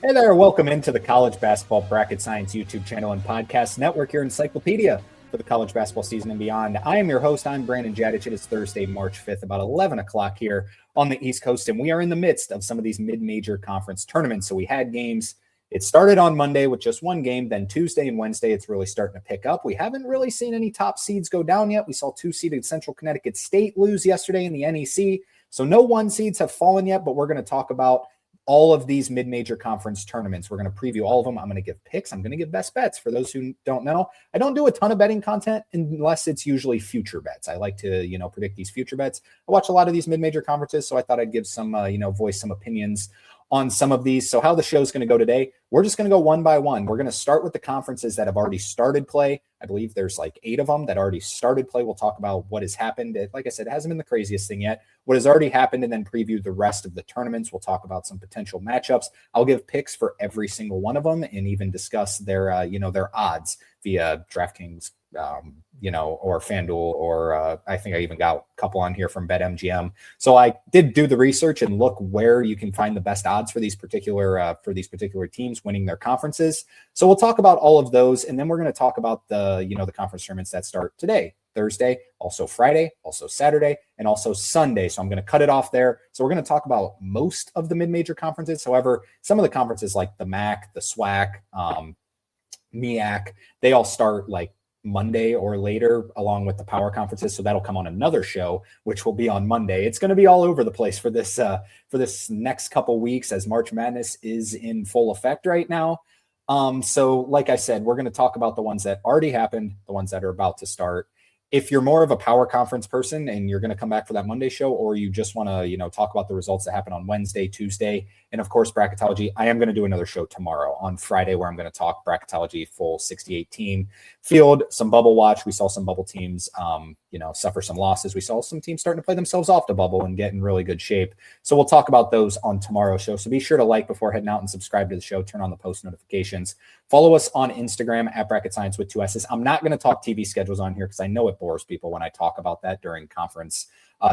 Hey there, welcome into the College Basketball Bracket Science YouTube channel and podcast network, your encyclopedia for the college basketball season and beyond. I am your host, I'm Brandon Jadich. It is Thursday, March 5th, about 11 o'clock here on the East Coast, and we are in the midst of some of these mid-major conference tournaments. So we had games. It started on Monday with just one game, then Tuesday and Wednesday, it's really starting to pick up. We haven't really seen any top seeds go down yet. We saw two-seeded Central Connecticut State lose yesterday in the NEC. So no one seeds have fallen yet, but we're going to talk about all of these mid-major conference tournaments. We're going to preview all of them. I'm going to give picks. I'm going to give best bets. For those who don't know, I don't do a ton of betting content unless it's usually future bets. I like to, predict these future bets. I watch a lot of these mid-major conferences, so I thought I'd give some, voice some opinions on some of these. So how the show is going to go today, we're just going to go one by one. We're going to start with the conferences that have already started play. I believe there's like 8 of them that already started play. We'll talk about what has happened. Like I said, it hasn't been the craziest thing yet. What has already happened, and then preview the rest of the tournaments. We'll talk about some potential matchups. I'll give picks for every single one of them and even discuss their, their odds via DraftKings, or FanDuel, or I think I even got a couple on here from BetMGM. So I did do the research and look where you can find the best odds for these particular teams winning their conferences. So we'll talk about all of those, and then we're going to talk about the conference tournaments that start today, Thursday, also Friday, also Saturday, and also Sunday. So I'm going to cut it off there. So we're going to talk about most of the mid-major conferences. However, some of the conferences like the MAAC, the SWAC, MAAC, they all start like Monday or later, along with the power conferences. So that'll come on another show, which will be on Monday. It's going to be all over the place for this next couple weeks as March Madness is in full effect right now. So like I said, we're going to talk about the ones that already happened, the ones that are about to start. If you're more of a power conference person and you're going to come back for that Monday show, or you just want to, talk about the results that happen on Wednesday, Tuesday, and of course, bracketology, I am going to do another show tomorrow on Friday where I'm going to talk bracketology, full 68 team field, some bubble watch. We saw some bubble teams, suffer some losses. We saw some teams starting to play themselves off the bubble and get in really good shape. So we'll talk about those on tomorrow's show. So be sure to like before heading out and subscribe to the show. Turn on the post notifications. Follow us on Instagram at Bracket Science with 2 S's. I'm not going to talk TV schedules on here because I know it bores people when I talk about that during conference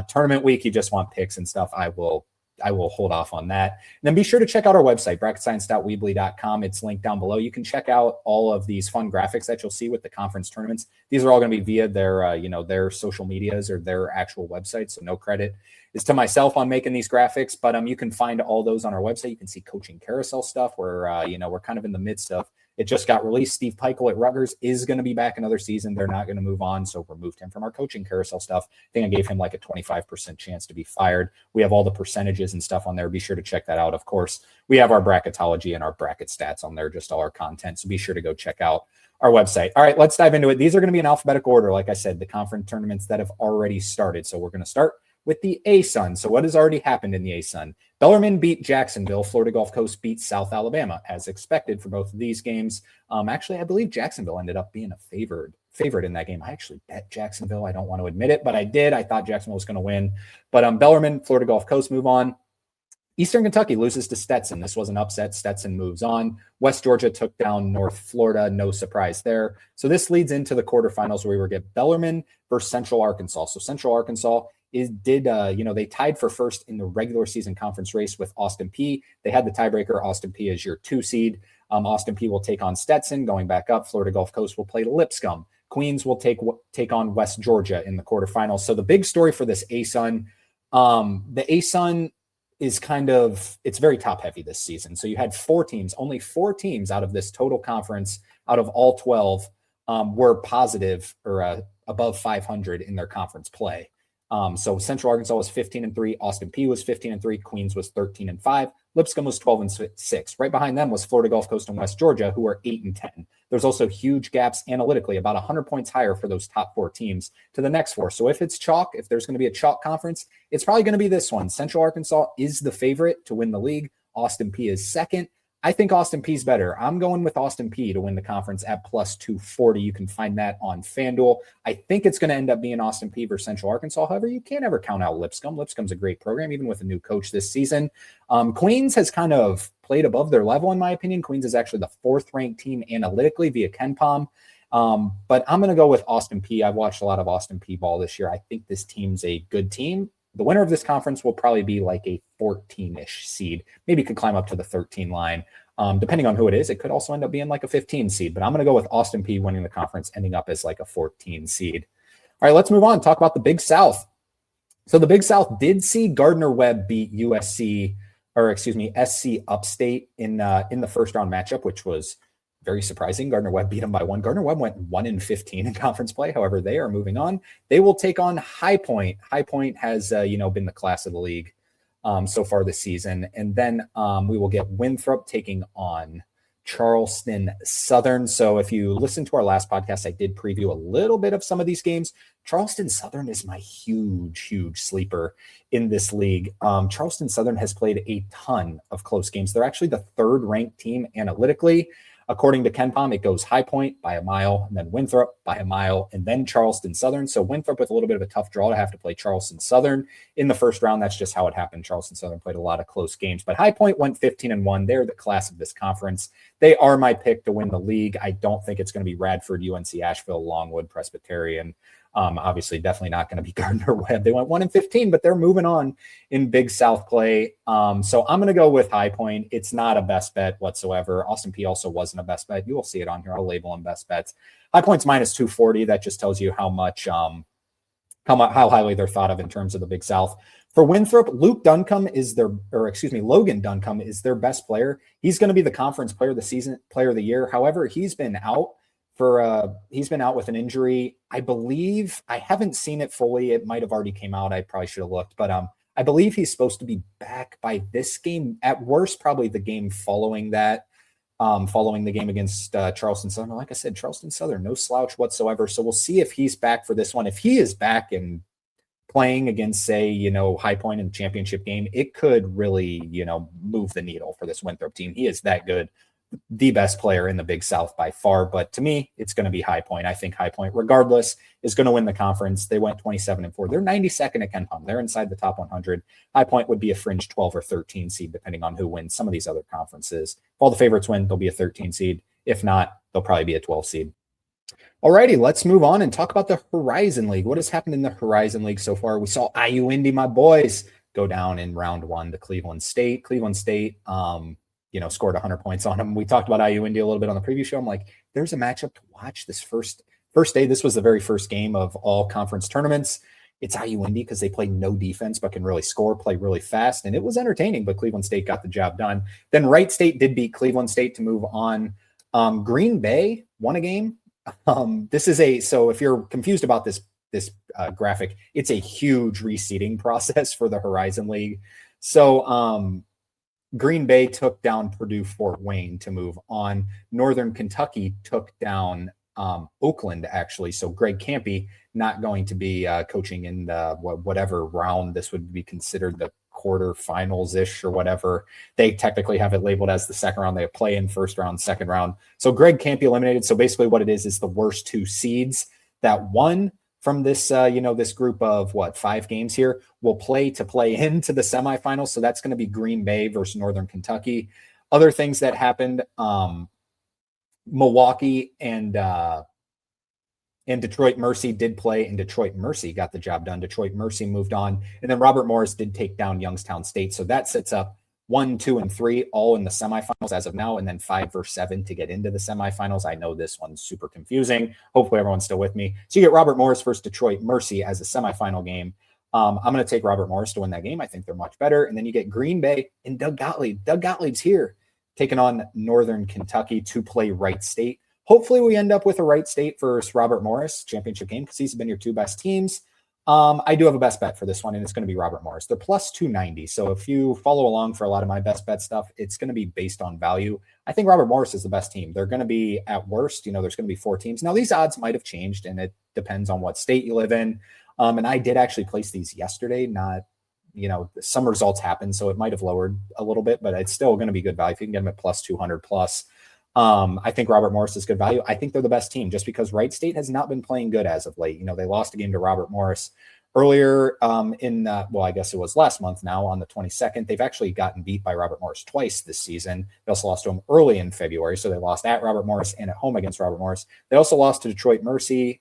tournament week. You just want picks and stuff. I will hold off on that. And then be sure to check out our website, bracketscience.weebly.com. It's linked down below. You can check out all of these fun graphics that you'll see with the conference tournaments. These are all going to be via their, their social medias or their actual website. So no credit is to myself on making these graphics, but you can find all those on our website. You can see coaching carousel stuff where, we're kind of in the midst of. It just got released. Steve Peichel at Rutgers is going to be back another season. They're not going to move on, so removed him from our coaching carousel stuff. I think I gave him like a 25% chance to be fired. We have all the percentages and stuff on there. Be sure to check that out. Of course, we have our bracketology and our bracket stats on there, just all our content. So be sure to go check out our website. All right, let's dive into it. These are going to be in alphabetical order, like I said, the conference tournaments that have already started. So we're going to start with the ASUN. So what has already happened in the ASUN? Bellarmine beat Jacksonville. Florida Gulf Coast beat South Alabama, as expected for both of these games. Actually, I believe Jacksonville ended up being a favorite in that game. I actually bet Jacksonville. I don't want to admit it, but I did. I thought Jacksonville was going to win. But Bellarmine, Florida Gulf Coast move on. Eastern Kentucky loses to Stetson. This was an upset. Stetson moves on. West Georgia took down North Florida. No surprise there. So this leads into the quarterfinals where we will get Bellarmine versus Central Arkansas. So Central Arkansas they tied for first in the regular season conference race with Austin Peay. They had the tiebreaker. Austin Peay is your 2 seed. Austin Peay will take on Stetson going back up. Florida Gulf Coast will play Lipscomb. Queens will take on West Georgia in the quarterfinals. So the big story for this ASUN, the ASUN is it's very top heavy this season. So you had only four teams out of this total conference, out of all 12, were positive or above 500 in their conference play. So Central Arkansas was 15-3, Austin Peay was 15-3, Queens was 13-5, Lipscomb was 12-6. Right behind them was Florida Gulf Coast and West Georgia, who were 8-10. There's also huge gaps analytically, about 100 points higher for those top 4 teams to the next 4. So if it's chalk, if there's going to be a chalk conference, it's probably going to be this one. Central Arkansas is the favorite to win the league. Austin Peay is second. I think Austin Peay's better. I'm going with Austin Peay to win the conference at plus 240. You can find that on FanDuel. I think it's going to end up being Austin Peay versus Central Arkansas. However, you can't ever count out Lipscomb. Lipscomb's a great program, even with a new coach this season. Queens has kind of played above their level, in my opinion. Queens is actually the 4th-ranked team analytically via KenPom. But I'm going to go with Austin Peay. I've watched a lot of Austin Peay ball this year. I think this team's a good team. The winner of this conference will probably be like a 14-ish seed. Maybe could climb up to the 13 line. Depending on who it is, it could also end up being like a 15 seed, but I'm going to go with Austin Peay winning the conference, ending up as like a 14 seed. All right, let's move on. Talk about the Big South. So the Big South did see Gardner-Webb beat SC Upstate in the first round matchup, which was very surprising. Gardner-Webb beat them by 1. Gardner-Webb went 1-15 in conference play. However, they are moving on. They will take on High Point. High Point has been the class of the league so far this season. And then we will get Winthrop taking on Charleston Southern. So if you listen to our last podcast, I did preview a little bit of some of these games. Charleston Southern is my huge sleeper in this league. Charleston Southern has played a ton of close games. They're actually the 3rd ranked team analytically. According to KenPom, it goes High Point by a mile, and then Winthrop by a mile, and then Charleston Southern. So Winthrop with a little bit of a tough draw to have to play Charleston Southern in the first round. That's just how it happened. Charleston Southern played a lot of close games, but High Point went 15-1. They're the class of this conference. They are my pick to win the league. I don't think it's going to be Radford, UNC Asheville, Longwood, Presbyterian. Obviously, definitely not going to be Gardner-Webb. They went 1-15, but they're moving on in Big South play. So I'm going to go with High Point. It's not a best bet whatsoever. Austin Peay also wasn't a best bet. You will see it on here. I'll label them best bets. High Point's minus 240. That just tells you how much, how highly they're thought of in terms of the Big South. For Winthrop, Logan Duncombe is their best player. He's going to be the conference player of the season, player of the year. However, he's been out with an injury. I believe, I haven't seen it fully. It might have already came out. I probably should have looked, but I believe he's supposed to be back by this game. At worst, probably the game following that, following the game against Charleston Southern. Like I said, Charleston Southern, no slouch whatsoever. So we'll see if he's back for this one. If he is back and playing against, say, High Point in the championship game, it could really, move the needle for this Winthrop team. He is that good. The best player in the Big South by far, but to me, it's going to be High Point. I think High Point, regardless, is going to win the conference. They went 27-4. They're 92nd at KenPom. They're inside the top 100. High Point would be a fringe 12 or 13 seed, depending on who wins some of these other conferences. If all the favorites win, they'll be a 13 seed. If not, they'll probably be a 12 seed. Alrighty, let's move on and talk about the Horizon League. What has happened in the Horizon League so far? We saw IU Indy, my boys, go down in round 1 to Cleveland State. Cleveland State, scored 100 points on them. We talked about IU Indy a little bit on the preview show. I'm like, there's a matchup to watch this first day. This was the very first game of all conference tournaments. It's IU Indy because they play no defense but can really score, play really fast, and it was entertaining, but Cleveland State got the job done. Then Wright State did beat Cleveland State to move on. Green Bay won a game. So if you're confused about this graphic, it's a huge reseeding process for the Horizon League. So Green Bay took down Purdue Fort Wayne to move on. Northern Kentucky took down Oakland, actually. So Greg Campy not going to be coaching in the whatever round this would be considered, the quarterfinals-ish or whatever. They technically have it labeled as the second round. They play in first round, second round. So Greg Campy eliminated. So basically what it is the worst 2 seeds that won from this, this group of 5 games here will play into the semifinals. So that's going to be Green Bay versus Northern Kentucky. Other things that happened, Milwaukee and Detroit Mercy did play, and Detroit Mercy got the job done. Detroit Mercy moved on. And then Robert Morris did take down Youngstown State. So that sets up 1, 2, and 3 all in the semifinals as of now, and then 5 versus 7 to get into the semifinals. I know this one's super confusing. Hopefully everyone's still with me. So you get Robert Morris versus Detroit Mercy as a semifinal game. I'm going to take Robert Morris to win that game. I think they're much better. And then you get Green Bay and Doug Gottlieb. Doug Gottlieb's here taking on Northern Kentucky to play Wright State. Hopefully we end up with a Wright State versus Robert Morris championship game because these have been your 2 best teams. I do have a best bet for this one, and it's going to be Robert Morris. They're plus 290. So if you follow along for a lot of my best bet stuff, it's going to be based on value. I think Robert Morris is the best team. They're going to be at worst, there's going to be 4 teams. Now these odds might have changed, and it depends on what state you live in. And I did actually place these yesterday, not, some results happened, so it might have lowered a little bit, but it's still going to be good value. If you can get them at plus 200 plus. I think Robert Morris is good value. I think they're the best team just because Wright State has not been playing good as of late. They lost a game to Robert Morris earlier I guess it was last month now on the 22nd. They've actually gotten beat by Robert Morris twice this season. They also lost to him early in February. So they lost at Robert Morris and at home against Robert Morris. They also lost to Detroit Mercy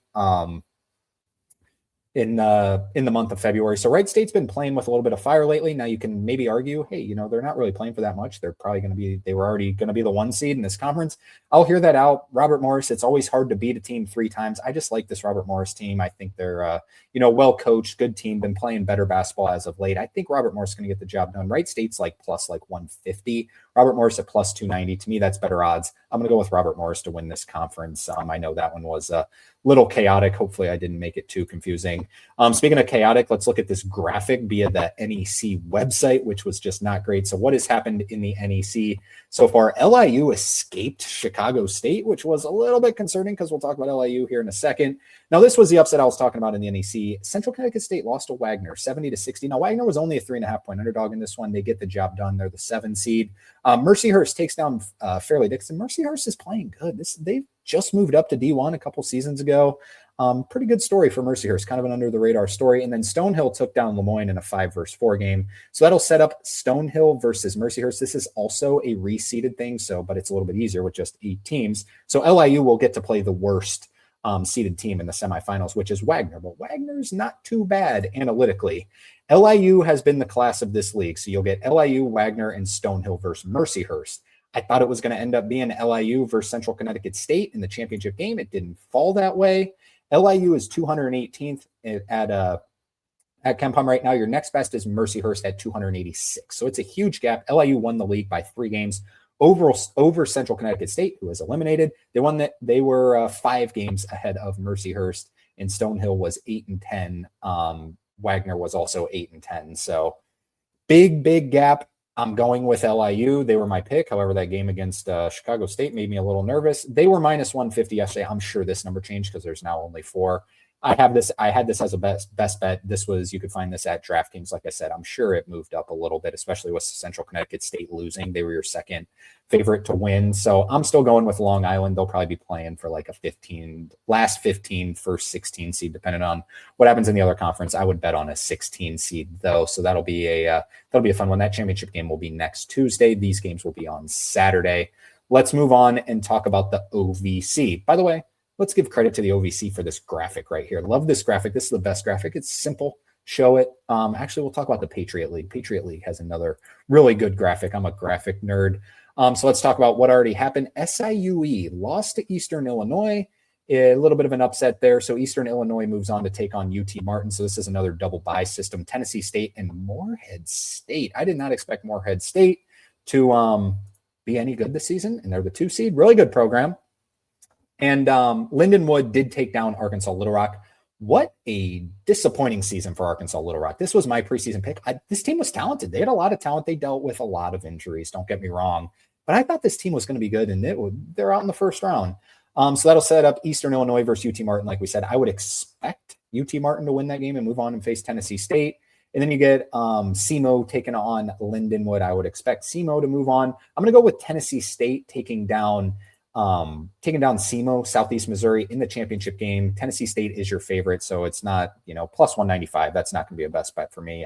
in the month of February. So Wright State's been playing with a little bit of fire lately. Now you can maybe argue, hey, they're not really playing for that much. They were already going to be the 1 seed in this conference. I'll hear that out. Robert Morris, it's always hard to beat a team 3 times. I just like this Robert Morris team. I think they're, well coached, good team, been playing better basketball as of late. I think Robert Morris is going to get the job done. Wright State's plus 150. Robert Morris at plus 290. To me, that's better odds. I'm going to go with Robert Morris to win this conference. I know that one was a little chaotic. Hopefully I didn't make it too confusing. Speaking of chaotic, let's look at this graphic via the NEC website, which was just not great. So what has happened in the NEC so far? LIU escaped Chicago State, which was a little bit concerning because we'll talk about LIU here in a second. Now, this was the upset I was talking about in the NEC. Central Connecticut State lost to Wagner 70-60. Now, Wagner was only a 3.5-point underdog in this one. They get the job done. They're the 7 seed. Mercyhurst takes down Fairleigh Dickinson. Mercyhurst is playing good. They've just moved up to D1 a couple seasons ago. Pretty good story for Mercyhurst, kind of an under the radar story. And then Stonehill took down Lemoyne in a 5-4 game. So that'll set up Stonehill versus Mercyhurst. This is also a reseeded thing, but it's a little bit easier with just 8 teams. So LIU will get to play the worst seeded team in the semifinals, which is Wagner. But Wagner's not too bad analytically. LIU has been the class of this league. So you'll get LIU, Wagner, and Stonehill versus Mercyhurst. I thought it was going to end up being LIU versus Central Connecticut State in the championship game. It didn't fall that way. LIU is 218th at KenPom right now. Your next best is Mercyhurst at 286. So it's a huge gap. LIU won the league by 3 games over Central Connecticut State, who was eliminated. They were 5 games ahead of Mercyhurst, and Stonehill was 8-10. Wagner was also 8-10. So big gap. I'm going with LIU. They were my pick. However, that game against Chicago State made me a little nervous. They were minus 150 yesterday. I'm sure this number changed because there's now only 4. I had this as a best bet. You could find this at DraftKings. Like I said, I'm sure it moved up a little bit, especially with Central Connecticut State losing. They were your second favorite to win. So I'm still going with Long Island. They'll probably be playing for like a last 15, first 16 seed, depending on what happens in the other conference. I would bet on a 16 seed though. So that'll be a fun one. That championship game will be next Tuesday. These games will be on Saturday. Let's move on and talk about the OVC. By the way, let's give credit to the OVC for this graphic right here. Love this graphic. This is the best graphic. It's simple. Show it. Actually, we'll talk about the Patriot League. Patriot League has another really good graphic. I'm a graphic nerd. So let's talk about what already happened. SIUE lost to Eastern Illinois. A little bit of an upset there. So Eastern Illinois moves on to take on UT Martin. So this is another double bye system. Tennessee State and Morehead State. I did not expect Morehead State to be any good this season. And they're the 2 seed. Really good program. And Lindenwood did take down Arkansas Little Rock. What a disappointing season for Arkansas Little Rock. This was my preseason pick. This team was talented. They had a lot of talent. They dealt with a lot of injuries. Don't get me wrong. But I thought this team was going to be good, and they're out in the first round. So that'll set up Eastern Illinois versus UT Martin. Like we said, I would expect UT Martin to win that game and move on and face Tennessee State. And then you get SEMO taking on Lindenwood. I would expect SEMO to move on. I'm going to go with Tennessee State taking down SEMO, Southeast Missouri in the championship game. Tennessee State is your favorite, so it's not, plus 195. That's not going to be a best bet for me.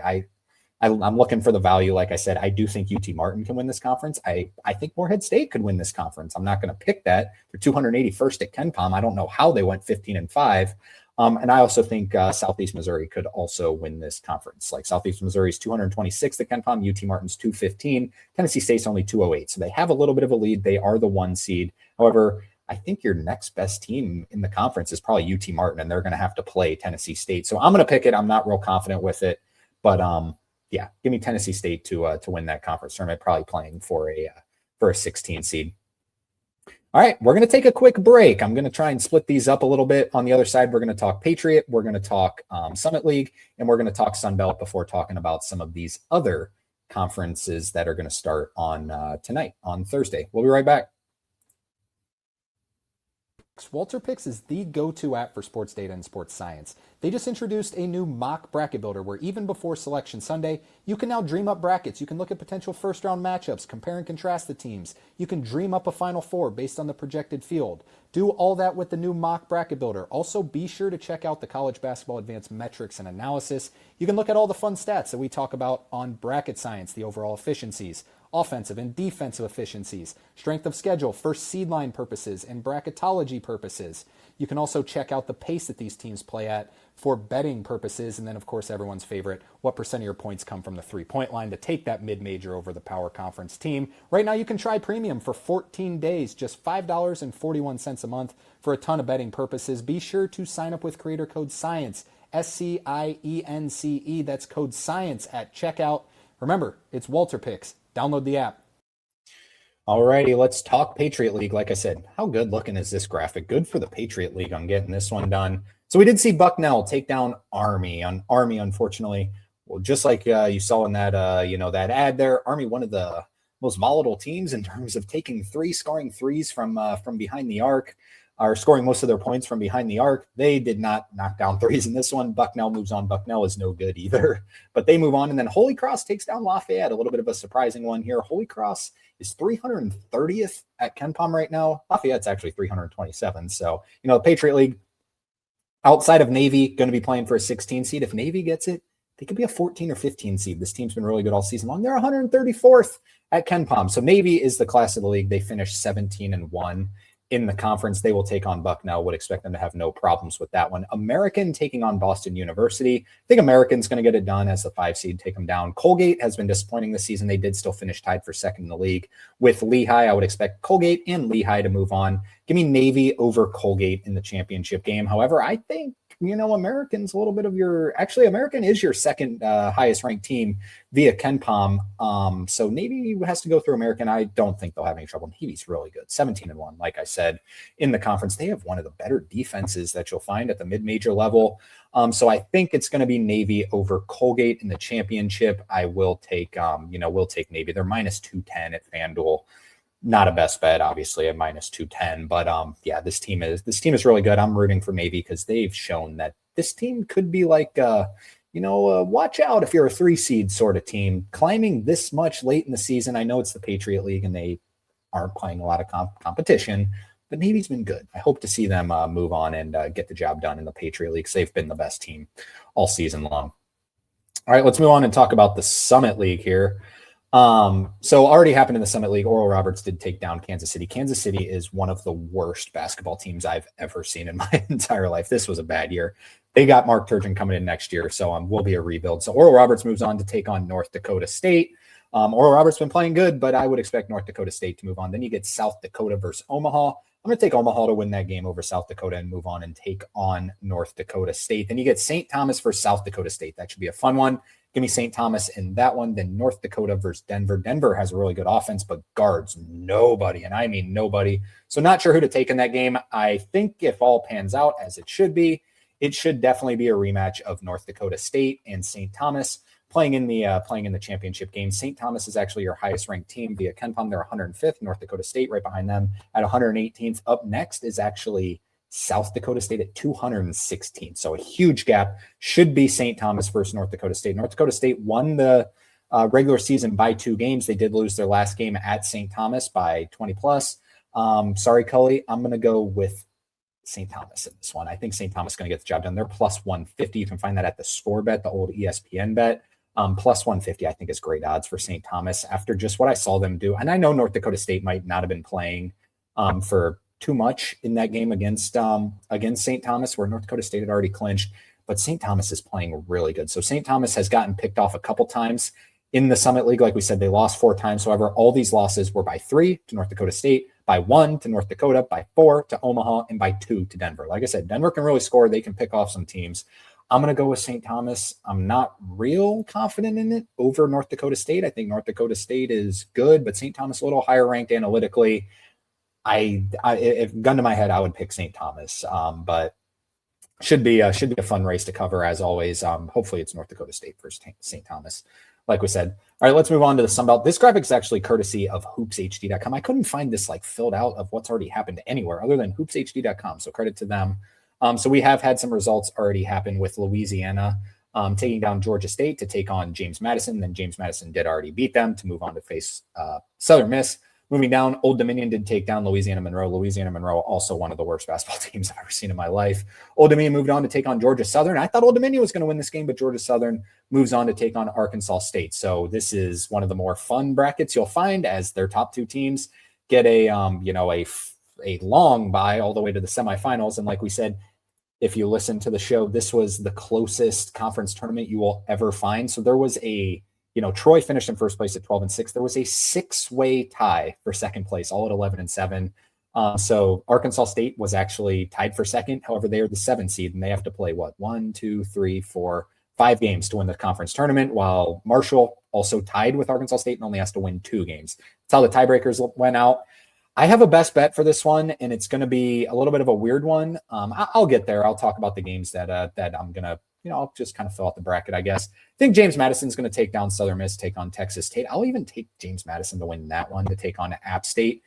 I'm looking for the value. Like I said, I do think UT Martin can win this conference. I think Morehead State could win this conference. I'm not going to pick that. They're 281st at KenPom. I don't know how they went 15-5. And I also think Southeast Missouri could also win this conference. Like Southeast Missouri's 226th at KenPom, UT Martin's 215, Tennessee State's only 208. So they have a little bit of a lead. They are the 1 seed. However, I think your next best team in the conference is probably UT Martin, and they're going to have to play Tennessee State. So I'm going to pick it. I'm not real confident with it, but yeah, give me Tennessee State to win that conference tournament. Probably playing for a 16 seed. All right, we're going to take a quick break. I'm going to try and split these up a little bit. On the other side, we're going to talk Patriot, we're going to talk Summit League, and we're going to talk Sun Belt before talking about some of these other conferences that are going to start on tonight, on Thursday. We'll be right back. WalterPicks is the go-to app for sports data and sports science. They just introduced a new mock bracket builder where even before Selection Sunday, you can now dream up brackets. You can look at potential first-round matchups, compare and contrast the teams. You can dream up a Final Four based on the projected field. Do all that with the new mock bracket builder. Also, be sure to check out the College Basketball Advanced Metrics and Analysis. You can look at all the fun stats that we talk about on bracket science, the overall efficiencies, offensive and defensive efficiencies, strength of schedule, first seed line purposes, and bracketology purposes. You can also check out the pace that these teams play at for betting purposes. And then, of course, everyone's favorite, what percent of your points come from the three-point line to take that mid-major over the power conference team. Right now, you can try premium for 14 days, just $5.41 a month for a ton of betting purposes. Be sure to sign up with creator code SCIENCE, SCIENCE. That's code SCIENCE at checkout. Remember, it's WalterPicks. Download the app. Alrighty, let's talk Patriot League. Like I said, how good looking is this graphic? Good for the Patriot League on getting this one done. So we did see Bucknell take down Army. Unfortunately, well, just like you saw in that that ad there, Army, one of the most volatile teams in terms of taking scoring threes from behind the arc, are scoring most of their points from behind the arc. They did not knock down threes in this one. Bucknell moves on. Bucknell is no good either, but they move on. And then Holy Cross takes down Lafayette. A little bit of a surprising one here. Holy Cross is 330th at KenPom right now. Lafayette's actually 327. So, the Patriot League, outside of Navy, going to be playing for a 16 seed. If Navy gets it, they could be a 14 or 15 seed. This team's been really good all season long. They're 134th at KenPom. So Navy is the class of the league. They finished 17-1 in the conference. They will take on Bucknell. Would expect them to have no problems with that one. American taking on Boston University. I think American's going to get it done as the 5 seed, take them down. Colgate has been disappointing this season. They did still finish tied for second in the league with Lehigh. I would expect Colgate and Lehigh to move on. Give me Navy over Colgate in the championship game. However, I think American's a little bit of American is your second highest ranked team via KenPom. So Navy has to go through American. I don't think they'll have any trouble. Navy's really good. 17-1, like I said, in the conference. They have one of the better defenses that you'll find at the mid-major level. So I think it's going to be Navy over Colgate in the championship. I will take, we'll take Navy. They're minus 210 at FanDuel. Not a best bet, obviously, at minus 210. But this team is really good. I'm rooting for Navy because they've shown that this team could be like, watch out if you're a 3 seed sort of team climbing this much late in the season. I know it's the Patriot League and they aren't playing a lot of competition, but Navy's been good. I hope to see them move on and get the job done in the Patriot League because they've been the best team all season long. All right, let's move on and talk about the Summit League here. So already happened in the Summit League. Oral Roberts did take down Kansas City. Kansas City is one of the worst basketball teams I've ever seen in my entire life. This was a bad year. They got Mark Turgeon coming in next year, so will be a rebuild. So Oral Roberts moves on to take on North Dakota State. Oral Roberts been playing good, but I would expect North Dakota State to move on. Then you get South Dakota versus Omaha. I'm going to take Omaha to win that game over South Dakota and move on and take on North Dakota State. Then you get St. Thomas versus South Dakota State. That should be a fun one. Give me St. Thomas in that one. Then North Dakota versus Denver. Denver has a really good offense, but guards nobody, and I mean nobody. So not sure who to take in that game. I think if all pans out as it should be, it should definitely be a rematch of North Dakota State and St. Thomas playing in the championship game. St. Thomas is actually your highest ranked team via KenPom. They're 105th. North Dakota State right behind them at 118th. Up next is actually South Dakota State at 216th. So a huge gap. Should be St. Thomas versus North Dakota State. North Dakota State won the regular season by 2 games. They did lose their last game at St. Thomas by 20 plus. Sorry, Cully. I'm going to go with St. Thomas in this one. I think St. Thomas is going to get the job done. They're plus 150. You can find that at the score bet, the old ESPN bet. Plus 150, I think, is great odds for St. Thomas after just what I saw them do. And I know North Dakota State might not have been playing for too much in that game against St. Thomas, where North Dakota State had already clinched, but St. Thomas is playing really good. So St. Thomas has gotten picked off a couple times in the Summit League. Like we said, they lost 4 times. However, all these losses were by 3 to North Dakota State, by 1 to North Dakota, by 4 to Omaha, and by 2 to Denver. Like I said, Denver can really score. They can pick off some teams. I'm going to go with St. Thomas. I'm not real confident in it over North Dakota State. I think North Dakota State is good, but St. Thomas a little higher ranked analytically. If gun to my head, I would pick St. Thomas, but should be a fun race to cover as always. Hopefully it's North Dakota State versus St. Thomas, like we said. All right, let's move on to the Sun Belt. This graphic is actually courtesy of hoopshd.com. I couldn't find this filled out of what's already happened anywhere other than hoopshd.com. So credit to them. So we have had some results already happen with Louisiana taking down Georgia State to take on James Madison. Then James Madison did already beat them to move on to face Southern Miss. Moving down, Old Dominion did take down Louisiana Monroe. Louisiana Monroe, also one of the worst basketball teams I've ever seen in my life. Old Dominion moved on to take on Georgia Southern. I thought Old Dominion was going to win this game, but Georgia Southern moves on to take on Arkansas State. So this is one of the more fun brackets you'll find, as their top two teams get a long bye all the way to the semifinals. And like we said, if you listen to the show, this was the closest conference tournament you will ever find. So there was Troy finished in first place at 12-6. There was a 6-way tie for second place, all at 11-7. So Arkansas State was actually tied for second. However, they are the 7 seed, and they have to play 5 games to win the conference tournament, while Marshall also tied with Arkansas State and only has to win 2 games. That's how the tiebreakers went out. I have a best bet for this one, and it's going to be a little bit of a weird one. I'll get there. I'll talk about the games that I'm going to, I'll just kind of fill out the bracket, I guess. I think James Madison's going to take down Southern Miss, take on Texas State. I'll even take James Madison to win that one, to take on App State.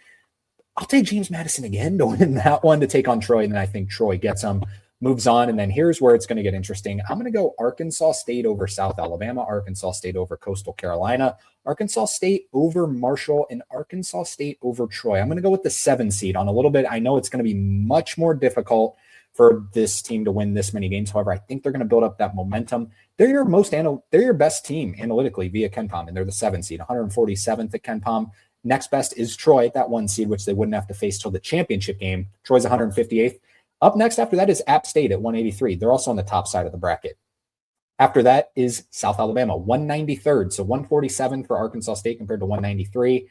I'll take James Madison again to win that one, to take on Troy, and then I think Troy gets them, moves on. And then here's where it's going to get interesting. I'm going to go Arkansas State over South Alabama, Arkansas State over Coastal Carolina, Arkansas State over Marshall, and Arkansas State over Troy. I'm going to go with the 7 seed on a little bit. I know it's going to be much more difficult for this team to win this many games. However, I think they're going to build up that momentum. They're your best team analytically via KenPom, and they're the 7 seed, 147th at KenPom. Next best is Troy, that 1 seed, which they wouldn't have to face till the championship game. Troy's 158th. Up next after that is App State at 183. They're also on the top side of the bracket. After that is South Alabama, 193rd. So 147 for Arkansas State compared to 193.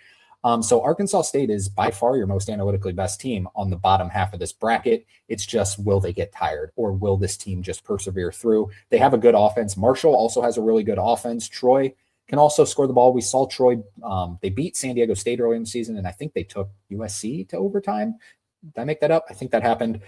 So Arkansas State is by far your most analytically best team on the bottom half of this bracket. It's just, will they get tired, or will this team just persevere through? They have a good offense. Marshall also has a really good offense. Troy can also score the ball. We saw Troy, they beat San Diego State early in the season, and I think they took USC to overtime. Did I make that up? I think that happened.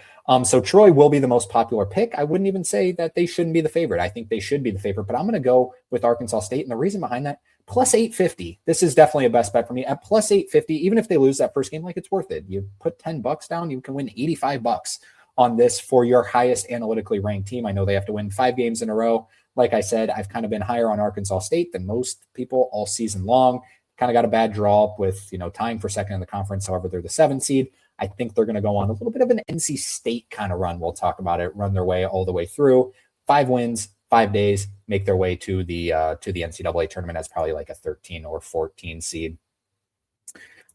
So Troy will be the most popular pick. I wouldn't even say that they shouldn't be the favorite. I think they should be the favorite, but I'm going to go with Arkansas State. And the reason behind that, plus 850. This is definitely a best bet for me. At plus 850, even if they lose that first game, like, it's worth it. You put $10 down, you can win $85 on this for your highest analytically ranked team. I know they have to win 5 games in a row. Like I said, I've kind of been higher on Arkansas State than most people all season long. Kind of got a bad draw with, tying for second in the conference. However, they're the 7 seed. I think they're going to go on a little bit of an NC State kind of run. We'll talk about it, run their way all the way through. 5 wins, 5 days, make their way to the NCAA tournament as probably like a 13 or 14 seed.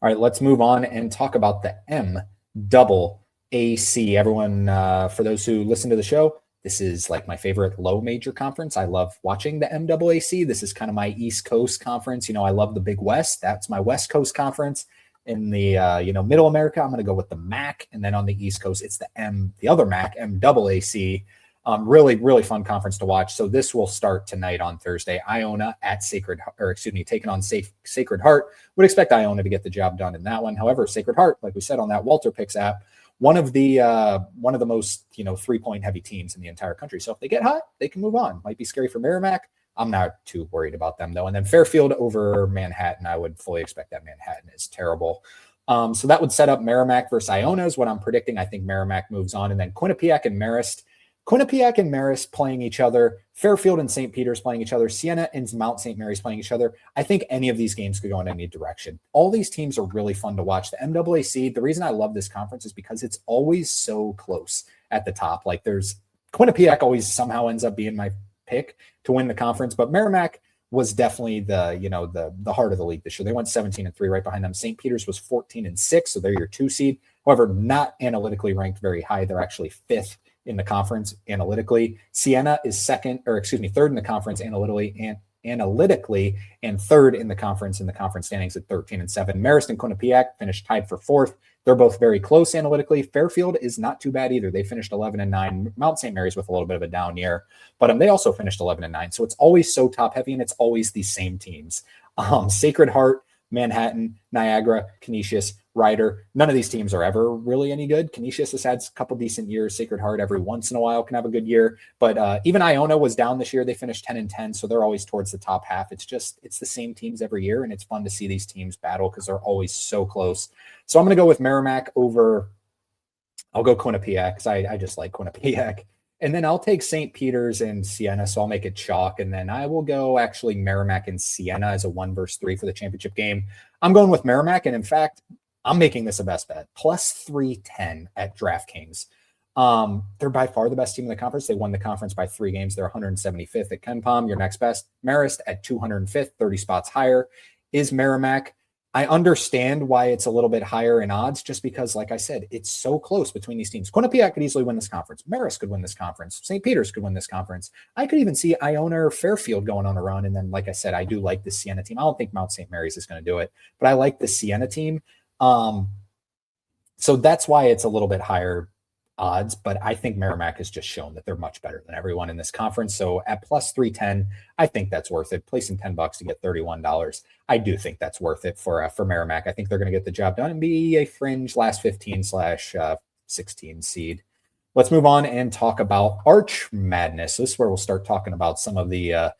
All right, let's move on and talk about the MAAC. Everyone, for those who listen to the show, this is like my favorite low major conference. I love watching the MAAC. This is kind of my East Coast conference. I love the Big West. That's my West Coast conference. In the Middle America, I'm going to go with the MAAC, and then on the East Coast, it's the other MAAC, MAAC. Really, really fun conference to watch. So this will start tonight on Thursday. Iona at taking on Sacred Heart. Would expect Iona to get the job done in that one. However, Sacred Heart, like we said on that WalterPicks app, one of the most 3-point heavy teams in the entire country. So if they get hot, they can move on. Might be scary for Merrimack. I'm not too worried about them, though. And then Fairfield over Manhattan. I would fully expect that Manhattan is terrible. So that would set up Merrimack versus Iona is what I'm predicting. I think Merrimack moves on. And then Quinnipiac and Marist. Quinnipiac and Marist playing each other. Fairfield and St. Peter's playing each other. Siena and Mount St. Mary's playing each other. I think any of these games could go in any direction. All these teams are really fun to watch. The MAAC, the reason I love this conference is because it's always so close at the top. Like, there's Quinnipiac always somehow ends up being my pick to win the conference, but Merrimack was definitely the heart of the league this year. They went 17-3 right behind them. St. Peter's was 14-6, so they're your 2 seed. However, not analytically ranked very high. They're actually 5th in the conference analytically. Siena is third in the conference analytically, and 3rd in the conference standings at 13-7. Marist and Quinnipiac finished tied for 4th. They're both very close analytically. Fairfield is not too bad either. They finished 11-9. Mount St. Mary's with a little bit of a down year, but they also finished 11-9. So it's always so top heavy, and it's always the same teams. Sacred Heart, Manhattan, Niagara, Canisius, Ryder. None of these teams are ever really any good. Canisius has had a couple decent years. Sacred Heart every once in a while can have a good year. But even Iona was down this year. They finished 10-10, so they're always towards the top half. It's the same teams every year, and it's fun to see these teams battle because they're always so close. So I'm going to go with Merrimack over – I'll go Quinnipiac because I just like Quinnipiac. And then I'll take St. Peter's and Siena, so I'll make it chalk. And then I will go actually MAAC and Siena as a 1 versus 3 for the championship game. I'm going with MAAC, and in fact, I'm making this a best bet. Plus 310 at DraftKings. They're by far the best team in the conference. They won the conference by 3 games. They're 175th at KenPom. Your next best, Marist at 205th, 30 spots higher, is MAAC. I understand why it's a little bit higher in odds, just because, like I said, it's so close between these teams. Quinnipiac could easily win this conference. Marist could win this conference. St. Peter's could win this conference. I could even see Iona or Fairfield going on a run. And then, like I said, I do like the Siena team. I don't think Mount St. Mary's is going to do it, but I like the Siena team. So that's why it's a little bit higher odds, but I think MAAC has just shown that they're much better than everyone in this conference. So at plus 310, I think that's worth it. Placing $10 to get $31. I do think that's worth it for MAAC. I think they're going to get the job done and be a fringe last 15/16 seed. Let's move on and talk about Arch Madness. This is where we'll start talking about some of the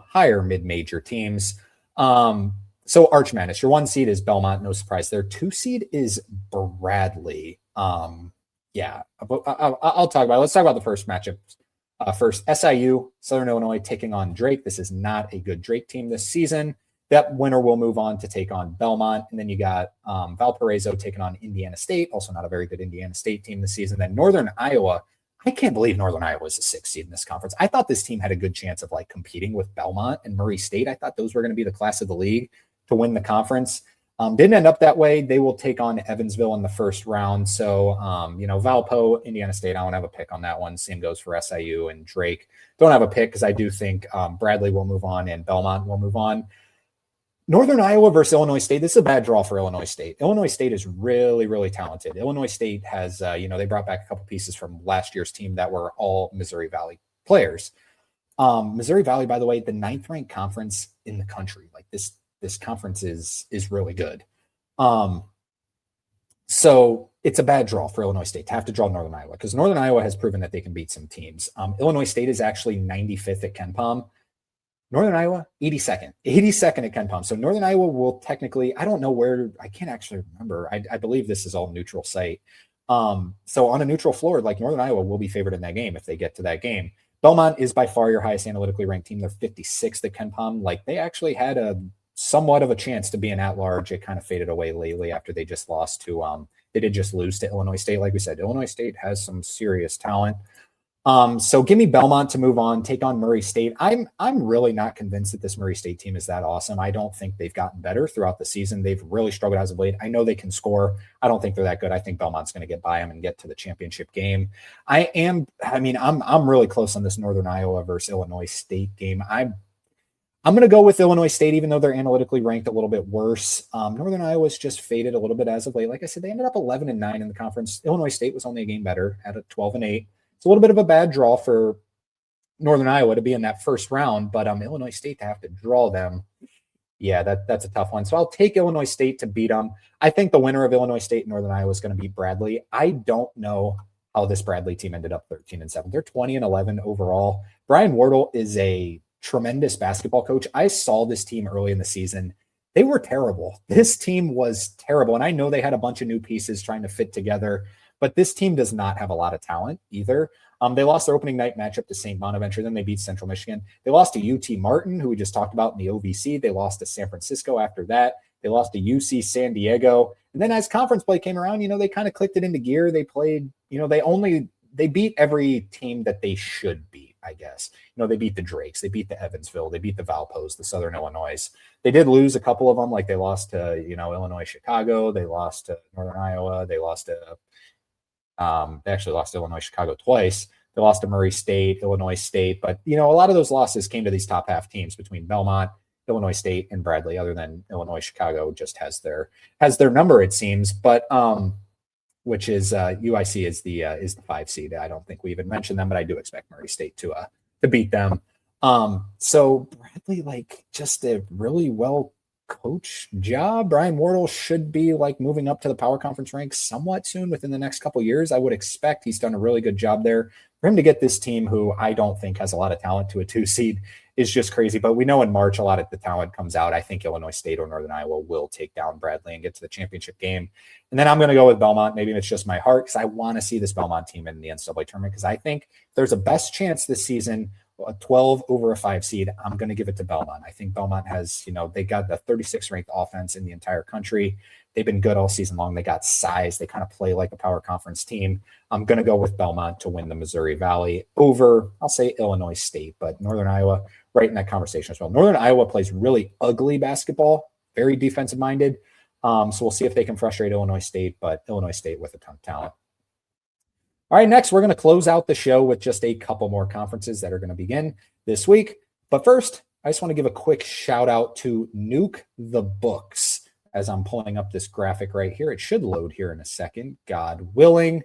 higher mid-major teams. So Arch Madness, your 1 seed is Belmont, no surprise there. 2 seed is Bradley. Yeah, I'll talk about it. Let's talk about the first matchup. First, SIU, Southern Illinois, taking on Drake. This is not a good Drake team this season. That winner will move on to take on Belmont. And then you got Valparaiso taking on Indiana State, also not a very good Indiana State team this season. Then Northern Iowa. I can't believe Northern Iowa is a 6th seed in this conference. I thought this team had a good chance of competing with Belmont and Murray State. I thought those were going to be the class of the league to win the conference. Didn't end up that way. They will take on Evansville in the first round. So, Valpo, Indiana State, I don't have a pick on that one. Same goes for SIU and Drake. Don't have a pick because I do think Bradley will move on and Belmont will move on. Northern Iowa versus Illinois State. This is a bad draw for Illinois State. Illinois State is really, really talented. Illinois State has, they brought back a couple pieces from last year's team that were all Missouri Valley players. Missouri Valley, by the way, the 9th ranked conference in the country. This conference is really good. So it's a bad draw for Illinois State to have to draw Northern Iowa because Northern Iowa has proven that they can beat some teams. Illinois State is actually 95th at KenPom. Northern Iowa, 82nd at KenPom. So Northern Iowa will technically, I don't know where, I can't actually remember. I believe this is all neutral site. So on a neutral floor, Northern Iowa will be favored in that game if they get to that game. Belmont is by far your highest analytically ranked team. They're 56th at KenPom. They actually had a somewhat of a chance to be an at-large. It kind of faded away lately after they just lost to they did just lose to Illinois State. Like we said, Illinois State has some serious talent. So give me Belmont to move on, take on Murray State. I'm really not convinced that this Murray State team is that awesome. I don't think they've gotten better throughout the season. They've really struggled as of late. I know they can score. I don't think they're that good. I think Belmont's going to get by them and get to the championship game. I'm really close on this Northern Iowa versus Illinois State game. I'm going to go with Illinois State, even though they're analytically ranked a little bit worse. Northern Iowa's just faded a little bit as of late. Like I said, they ended up 11-9 in the conference. Illinois State was only a game better at a 12-8. It's a little bit of a bad draw for Northern Iowa to be in that first round, but Illinois State to have to draw them, yeah, that's a tough one. So I'll take Illinois State to beat them. I think the winner of Illinois State and Northern Iowa is going to beat Bradley. I don't know how this Bradley team ended up 13-7. They're 20-11 overall. Brian Wardle is a tremendous basketball coach. I saw this team early in the season. They were terrible. This team was terrible. And I know they had a bunch of new pieces trying to fit together, but this team does not have a lot of talent either. They lost their opening night matchup to St. Bonaventure. Then they beat Central Michigan. They lost to UT Martin, who we just talked about in the OVC. They lost to San Francisco after that. They lost to UC San Diego. And then as conference play came around, they kind of clicked it into gear. They played, they beat every team that they should beat, I guess. They beat the Drakes. They beat the Evansville. They beat the Valpos, the Southern Illinois. They did lose a couple of them. They lost to, Illinois, Chicago. They lost to Northern Iowa. They lost to they actually lost to Illinois, Chicago twice. They lost to Murray State, Illinois State. But, a lot of those losses came to these top half teams between Belmont, Illinois State, and Bradley, other than Illinois, Chicago just has their number, it seems. But which is UIC is the 5 seed. I don't think we even mentioned them, but I do expect Murray State to beat them. So Bradley, just a really well coach job. Brian Wardle should be like moving up to the power conference ranks somewhat soon within the next couple years. I would expect he's done a really good job there. For him to get this team, who I don't think has a lot of talent, to a 2 seed is just crazy. But we know in March, a lot of the talent comes out. I think Illinois State or Northern Iowa will take down Bradley and get to the championship game. And then I'm going to go with Belmont. Maybe it's just my heart because I want to see this Belmont team in the NCAA tournament because I think there's a best chance this season, a 12 over a 5 seed. I'm going to give it to Belmont. I think Belmont has, they got the 36th ranked offense in the entire country. They've been good all season long. They got size. They kind of play like a power conference team. I'm going to go with Belmont to win the Missouri Valley over, I'll say Illinois State, but Northern Iowa right in that conversation as well. Northern Iowa plays really ugly basketball, very defensive minded. So we'll see if they can frustrate Illinois State, but Illinois State with a ton of talent. All right, next, we're going to close out the show with just a couple more conferences that are going to begin this week. But first, I just want to give a quick shout out to Nuke the Books. As I'm pulling up this graphic right here, it should load here in a second, God willing.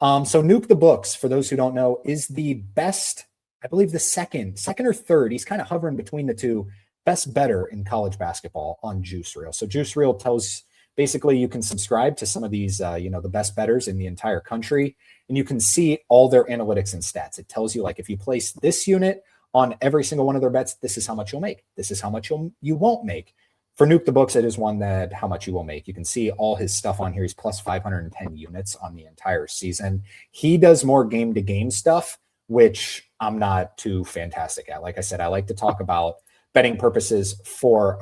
So Nuke the Books, for those who don't know, is the best, I believe the second or third, he's kind of hovering between the two, best better in college basketball on JuiceReel. So JuiceReel tells, basically you can subscribe to some of these, the best bettors in the entire country, and you can see all their analytics and stats. It tells you, like, if you place this unit on every single one of their bets, this is how much you'll make. This is how much you won't make. For Nuke the Books, it is one that how much you will make. You can see all his stuff on here. He's plus 510 units on the entire season. He does more game-to-game stuff, which I'm not too fantastic at. Like I said, I like to talk about betting purposes for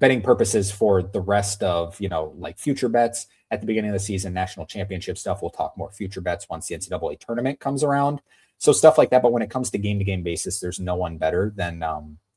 the rest of, like future bets at the beginning of the season, national championship stuff. We'll talk more future bets once the NCAA tournament comes around. So stuff like that. But when it comes to game-to-game basis, there's no one better than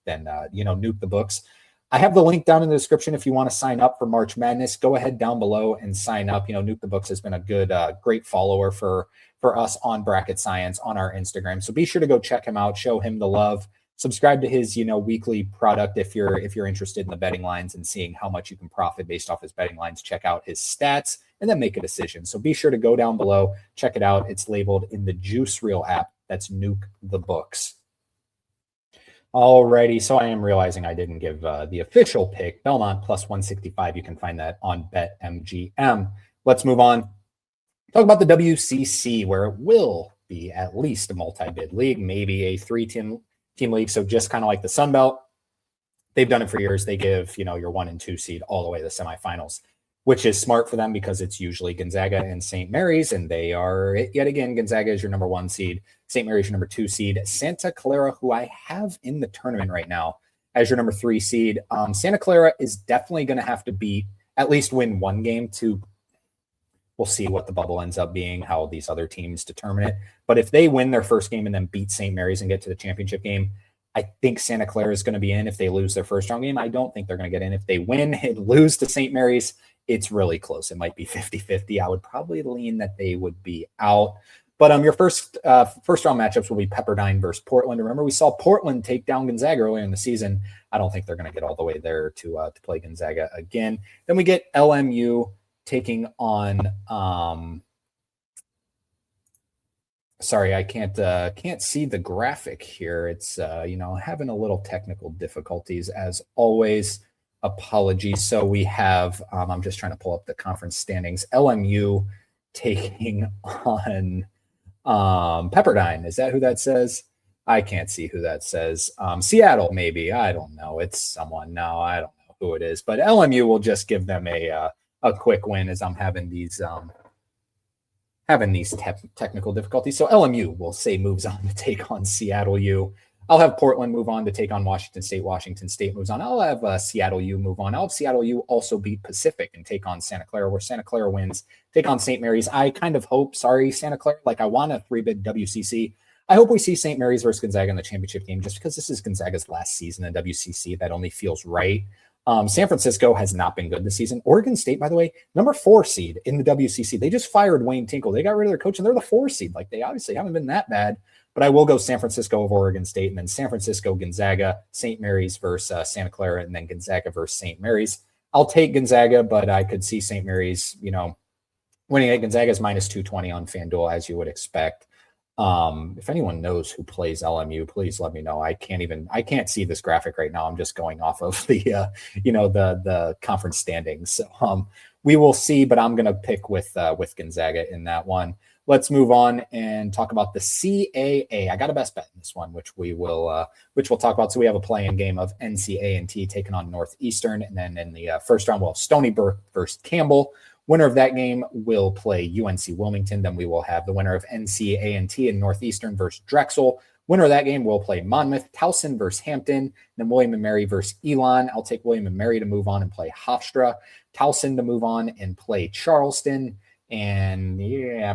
Nuke the Books. I have the link down in the description if you want to sign up for March Madness. Go ahead down below and sign up. Nuke the Books has been a good, great follower for us on Bracket Science on our Instagram. So be sure to go check him out, show him the love, subscribe to his, weekly product if you're interested in the betting lines and seeing how much you can profit based off his betting lines. Check out his stats and then make a decision. So be sure to go down below, check it out. It's labeled in the JuiceReel app. That's Nuke the Books. Alrighty, so I am realizing I didn't give the official pick. Belmont plus 165. You can find that on BetMGM. Let's move on. Talk about the WCC, where it will be at least a multi-bid league, maybe a 3-team league. So just kind of like the Sun Belt. They've done it for years. They give, your 1 and 2 seed all the way to the semifinals, which is smart for them because it's usually Gonzaga and St. Mary's, and they are, yet again, Gonzaga is your number 1 seed. St. Mary's your number 2 seed. Santa Clara, who I have in the tournament right now, as your number 3 seed. Santa Clara is definitely going to have to beat, at least win one game to, we'll see what the bubble ends up being, how these other teams determine it. But if they win their first game and then beat St. Mary's and get to the championship game, I think Santa Clara is going to be in. If they lose their first round game, I don't think they're going to get in. If they win and lose to St. Mary's, it's really close. It might be 50-50. I would probably lean that they would be out. But your first round matchups will be Pepperdine versus Portland. Remember, we saw Portland take down Gonzaga earlier in the season. I don't think they're going to get all the way there to play Gonzaga again. Then we get LMU taking on. Sorry, I can't see the graphic here. It's having a little technical difficulties as always. Apologies. So we have. I'm just trying to pull up the conference standings. LMU taking on. Pepperdine, is that who that says? I can't see who that says. Seattle, maybe. I don't know. It's someone. No, I don't know who it is. But LMU will just give them a quick win as I'm having these technical difficulties. So LMU will say moves on to take on Seattle U. I'll have Portland move on to take on Washington State. Washington State moves on. I'll have Seattle U move on. I'll have Seattle U also beat Pacific and take on Santa Clara, where Santa Clara wins, take on St. Mary's. I kind of hope, Santa Clara, I want a 3-bid WCC. I hope we see St. Mary's versus Gonzaga in the championship game just because this is Gonzaga's last season in WCC. That only feels right. San Francisco has not been good this season. Oregon State, by the way, number 4 seed in the WCC. They just fired Wayne Tinkle. They got rid of their coach, and they're the 4 seed. They obviously haven't been that bad. But I will go San Francisco over Oregon State, and then San Francisco, Gonzaga, St. Mary's versus Santa Clara, and then Gonzaga versus St. Mary's. I'll take Gonzaga, but I could see St. Mary's, winning at Gonzaga's minus 220 on FanDuel, as you would expect. If anyone knows who plays LMU, please let me know. I can't see this graphic right now. I'm just going off of the, the conference standings. So, we will see, but I'm going to pick with Gonzaga in that one. Let's move on and talk about the CAA. I got a best bet in this one, which we'll talk about. So we have a play-in game of NCA&T taking on Northeastern, and then in the first round, we'll have Stony Brook versus Campbell. Winner of that game will play UNC Wilmington. Then we will have the winner of NCA&T and Northeastern versus Drexel. Winner of that game will play Monmouth, Towson versus Hampton, then William & Mary versus Elon. I'll take William & Mary to move on and play Hofstra, Towson to move on and play Charleston, and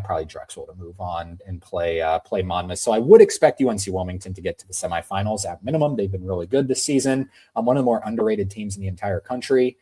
probably Drexel to move on and play Monmouth. So I would expect UNC Wilmington to get to the semifinals at minimum. They've been really good this season. One of the more underrated teams in the entire country.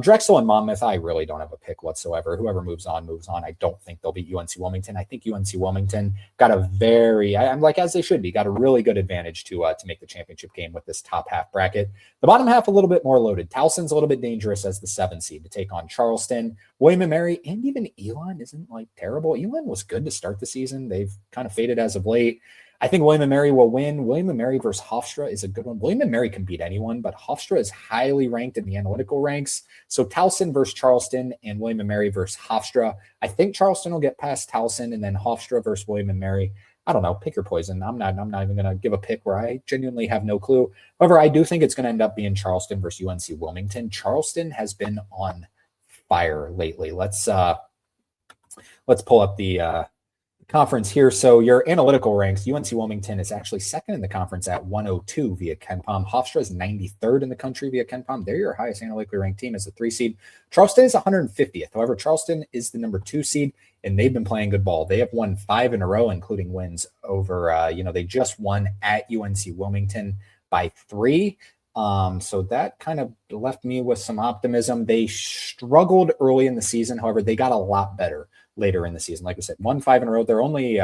Drexel and Monmouth, I really don't have a pick whatsoever. Whoever moves on, moves on. I don't think they'll beat UNC Wilmington. I think UNC Wilmington got I'm like, as they should be, got a really good advantage to make the championship game with this top half bracket. The bottom half a little bit more loaded. Towson's a little bit dangerous as the 7 seed to take on Charleston. William & Mary, and even Elon isn't like terrible. Elon was good to start the season. They've kind of faded as of late. I think William & Mary will win. William & Mary versus Hofstra is a good one. William & Mary can beat anyone, but Hofstra is highly ranked in the analytical ranks. So Towson versus Charleston and William & Mary versus Hofstra. I think Charleston will get past Towson, and then Hofstra versus William & Mary. I don't know. Pick your poison. I'm not even going to give a pick where I genuinely have no clue. However, I do think it's going to end up being Charleston versus UNC Wilmington. Charleston has been on fire lately. Let's pull up the conference here. So your analytical ranks, UNC Wilmington is actually second in the conference at 102 via KenPom. Hofstra is 93rd in the country via KenPom. They're your highest analytically ranked team as a 3 seed. Charleston is 150th. However, Charleston is the number 2 seed, and they've been playing good ball. They have won 5 in a row, including wins over, they just won at UNC Wilmington by 3. So that kind of left me with some optimism. They struggled early in the season. However, they got a lot better later in the season. Like I said, won 5 in a row. They're only,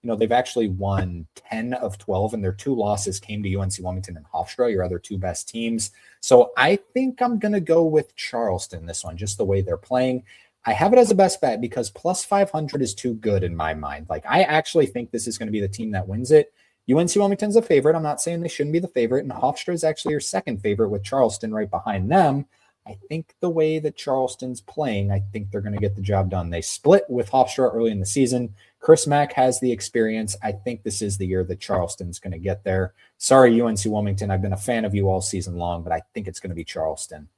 they've actually won 10 of 12, and their 2 losses came to UNC Wilmington and Hofstra, your other 2 best teams. So I think I'm going to go with Charleston this one, just the way they're playing. I have it as a best bet because plus 500 is too good in my mind. Like, I actually think this is going to be the team that wins it. UNC Wilmington's a favorite. I'm not saying they shouldn't be the favorite, and Hofstra is actually your second favorite with Charleston right behind them. I think the way that Charleston's playing, I think they're going to get the job done. They split with Hofstra early in the season. Chris Mack has the experience. I think this is the year that Charleston's going to get there. Sorry, UNC Wilmington. I've been a fan of you all season long, but I think it's going to be Charleston.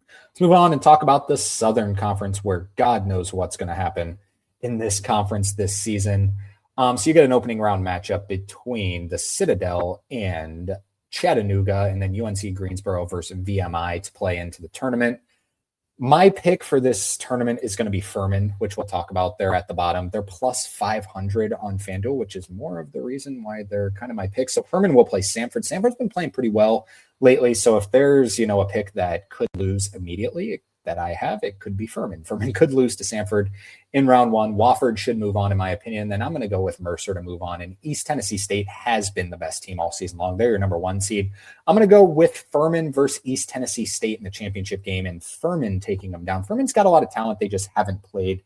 Let's move on and talk about the Southern Conference, where God knows what's going to happen in this conference this season. So you get an opening round matchup between the Citadel and Chattanooga, and then UNC Greensboro versus VMI to play into the tournament. My pick for this tournament is going to be Furman, which we'll talk about there at the bottom. They're plus 500 on FanDuel, which is more of the reason why they're kind of my pick. So Furman will play Sanford. Sanford's been playing pretty well lately. So if there's, a pick that could lose immediately that I have, it could be Furman. Furman could lose to Sanford in round 1. Wofford should move on, in my opinion. Then I'm going to go with Mercer to move on. And East Tennessee State has been the best team all season long. They're your number 1 seed. I'm going to go with Furman versus East Tennessee State in the championship game, and Furman taking them down. Furman's got a lot of talent. They just haven't played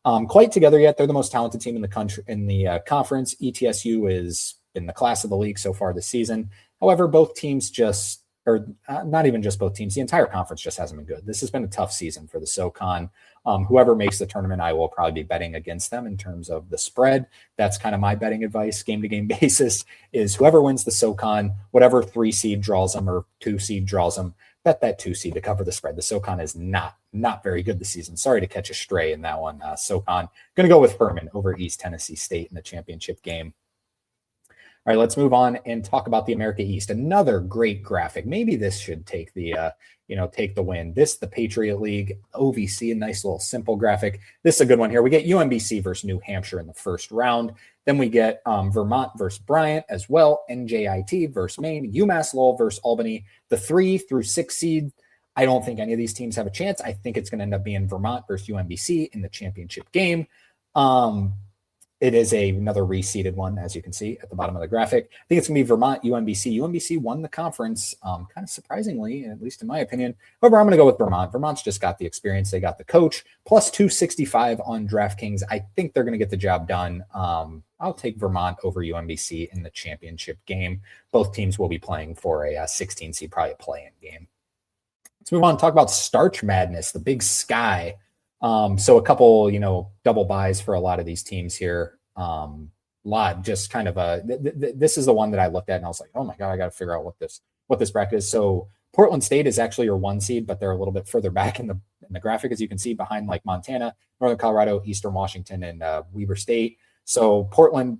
quite together yet. They're the most talented team in the country, in the conference. ETSU is in the class of the league so far this season. However, both teams not even just both teams, the entire conference just hasn't been good. This has been a tough season for the SoCon. Whoever makes the tournament, I will probably be betting against them in terms of the spread. That's kind of my betting advice, game-to-game basis, is whoever wins the SoCon, whatever 3 seed draws them or 2 seed draws them, bet that 2 seed to cover the spread. The SoCon is not very good this season. Sorry to catch a stray in that one. SoCon, going to go with Furman over East Tennessee State in the championship game. All right, let's move on and talk about the America East. Another great graphic. Maybe this should take the win. The Patriot League, OVC, a nice little simple graphic. This is a good one here. We get UMBC versus New Hampshire in the first round. Then we get Vermont versus Bryant as well. NJIT versus Maine. UMass Lowell versus Albany. The 3 through 6 seed. I don't think any of these teams have a chance. I think it's going to end up being Vermont versus UMBC in the championship game. It is another reseeded one, as you can see at the bottom of the graphic. I think it's going to be Vermont, UMBC. UMBC won the conference, kind of surprisingly, at least in my opinion. However, I'm going to go with Vermont. Vermont's just got the experience. They got the coach, plus 265 on DraftKings. I think they're going to get the job done. I'll take Vermont over UMBC in the championship game. Both teams will be playing for a 16 seed, probably a play-in game. Let's move on and talk about Starch Madness, the Big Sky. So a couple, double buys for a lot of these teams here. Just kind of this is the one that I looked at and I was like, oh my God, I got to figure out what this bracket is. So Portland State is actually your 1 seed, but they're a little bit further back in the graphic, as you can see, behind like Montana, Northern Colorado, Eastern Washington, and Weber State. So Portland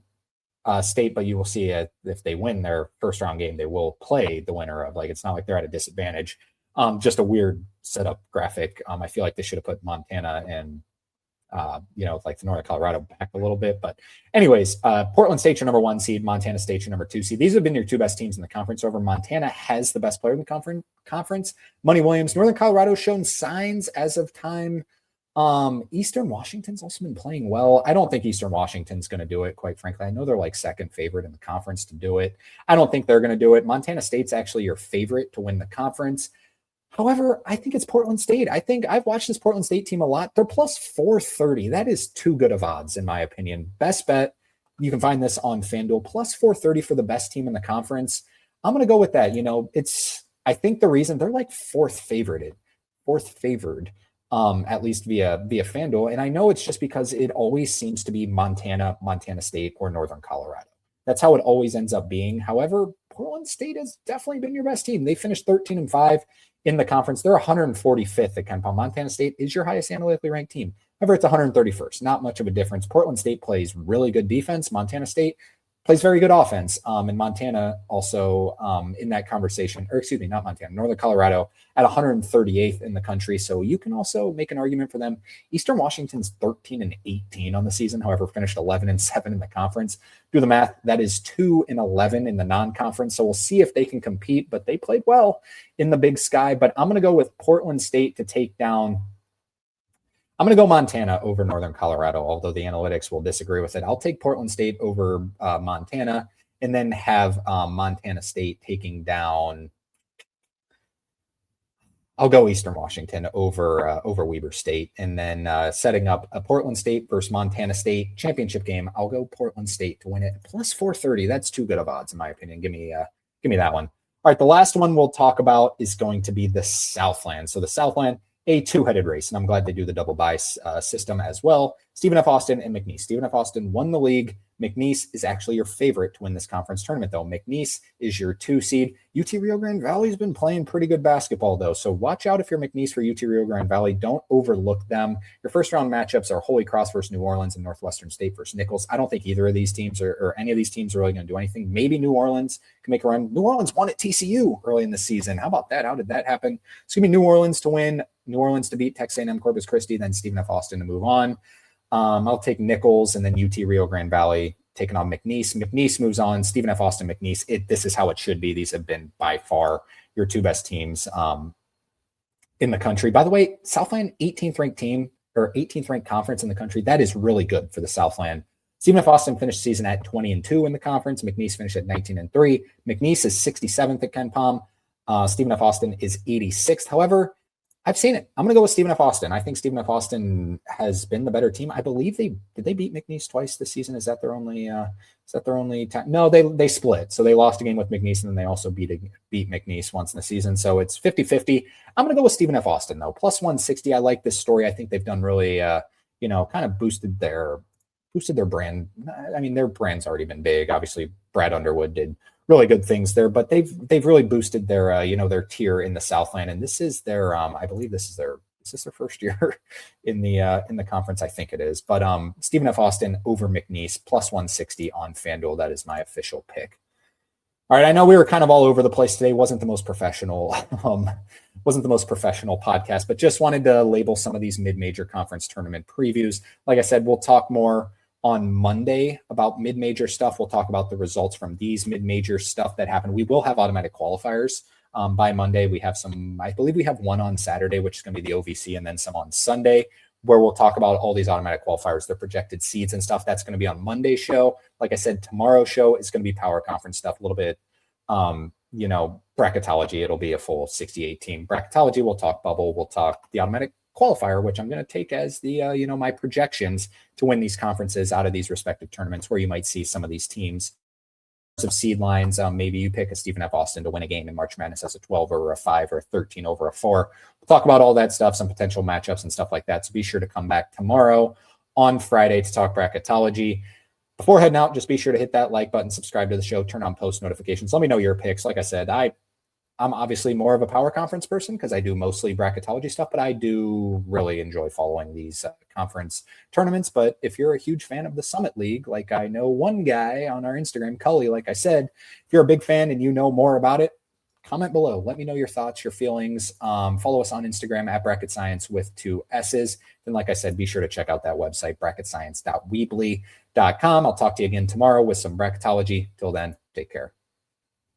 State, but you will see if they win their first round game, they will play the winner of, like, it's not like they're at a disadvantage. Just a weird setup graphic. I feel like they should have put Montana and, like the Northern Colorado back a little bit. But anyways, Portland State, your number 1 seed, Montana State, your number 2 seed. These have been your 2 best teams in the conference. Over Montana has the best player in the conference, Money Williams. Northern Colorado shown signs as of time. Eastern Washington's also been playing well. I don't think Eastern Washington's going to do it, quite frankly. I know they're like second favorite in the conference to do it. I don't think they're going to do it. Montana State's actually your favorite to win the conference. However, I think it's Portland State. I think I've watched this Portland State team a lot. They're plus 430. That is too good of odds, in my opinion. Best bet, you can find this on FanDuel, plus 430 for the best team in the conference. I'm going to go with that. I think the reason they're like fourth favored, at least via FanDuel. And I know it's just because it always seems to be Montana, Montana State, or Northern Colorado. That's how it always ends up being. However, Portland State has definitely been your best team. They finished 13-5 in the conference. They're 145th at KenPom. Montana State is your highest analytically ranked team. However, it's 131st. Not much of a difference. Portland State plays really good defense. Montana State plays very good offense. And Montana also in that conversation, or excuse me, not Montana, Northern Colorado at 138th in the country. So you can also make an argument for them. Eastern Washington's 13-18 on the season, however, finished 11-7 in the conference. Do the math. That is 2-11 in the non-conference. So we'll see if they can compete, but they played well in the Big Sky. But I'm going to go with Portland State to take down. I'm going to go Montana over Northern Colorado, although the analytics will disagree with it. I'll take Portland State over Montana, and then have Montana State taking down. I'll go Eastern Washington over Weber State, and then setting up a Portland State versus Montana State championship game. I'll go Portland State to win it, plus 430. That's too good of odds, in my opinion. Give me that one. All right, the last one we'll talk about is going to be the Southland. So the Southland, a 2-headed race, and I'm glad they do the double buy system as well. Stephen F. Austin and McNeese. Stephen F. Austin won the league. McNeese is actually your favorite to win this conference tournament, though. McNeese is your 2 seed. UT Rio Grande Valley's been playing pretty good basketball, though, so watch out if you're McNeese for UT Rio Grande Valley. Don't overlook them. Your first-round matchups are Holy Cross versus New Orleans and Northwestern State versus Nichols. I don't think either of these teams or any of these teams are really going to do anything. Maybe New Orleans can make a run. New Orleans won at TCU early in the season. How about that? How did that happen? It's going to be New Orleans to win, New Orleans to beat Texas A&M Corpus Christi, then Stephen F. Austin to move on. I'll take Nichols and then UT Rio Grande Valley taking on McNeese. McNeese moves on. Stephen F. Austin, McNeese. This is how it should be. These have been by far your 2 best teams in the country. By the way, Southland 18th ranked team or 18th ranked conference in the country. That is really good for the Southland. Stephen F. Austin finished the season at 20-2 in the conference. McNeese finished at 19-3. McNeese is 67th at KenPom. Stephen F. Austin is 86th. However, I've seen it. I'm going to go with Stephen F. Austin. I think Stephen F. Austin has been the better team. I believe did they beat McNeese twice this season? Is that their only time? No, they split. So they lost a game with McNeese, and then they also beat McNeese once in the season. So it's 50-50. I'm going to go with Stephen F. Austin, though. Plus 160. I like this story. I think they've done really, kind of boosted their brand. I mean, their brand's already been big. Obviously, Brad Underwood did really good things there, but they've really boosted their their tier in the Southland, and this is their I believe this is their first year in the conference. I think it is, but Stephen F. Austin over McNeese plus 160 on FanDuel. That is my official pick. All right, I know we were kind of all over the place today. Wasn't the most professional podcast, but just wanted to label some of these mid-major conference tournament previews. Like I said, we'll talk more on Monday about mid-major stuff. We'll talk about the results from these mid-major stuff that happened. We will have automatic qualifiers by Monday. We have some, I believe we have one on Saturday, which is going to be the OVC, and then some on Sunday. where we'll talk about all these automatic qualifiers, their projected seeds and stuff. That's going to be on Monday's show. Like I said, tomorrow's show is going to be power conference stuff, a little bit, bracketology. It'll be a full 68 team bracketology. We'll talk bubble. We'll talk the automatic qualifier, which I'm going to take as the, my projections to win these conferences out of these respective tournaments, where you might see some of these teams of seed lines. Maybe you pick a Stephen F. Austin to win a game in March Madness as a 12 over a 5 or a 13 over a 4. We'll talk about all that stuff, some potential matchups and stuff like that. So be sure to come back tomorrow on Friday to talk bracketology. Before heading out, just be sure to hit that like button, subscribe to the show, turn on post notifications. Let me know your picks. Like I said, I'm obviously more of a power conference person because I do mostly bracketology stuff, but I do really enjoy following these conference tournaments. But if you're a huge fan of the Summit League, like I know one guy on our Instagram, Cully, like I said, if you're a big fan and you know more about it, comment below. Let me know your thoughts, your feelings. Follow us on Instagram at Bracket Science with 2 S's. And like I said, be sure to check out that website, bracketscience.weebly.com. I'll talk to you again tomorrow with some bracketology. Till then, take care.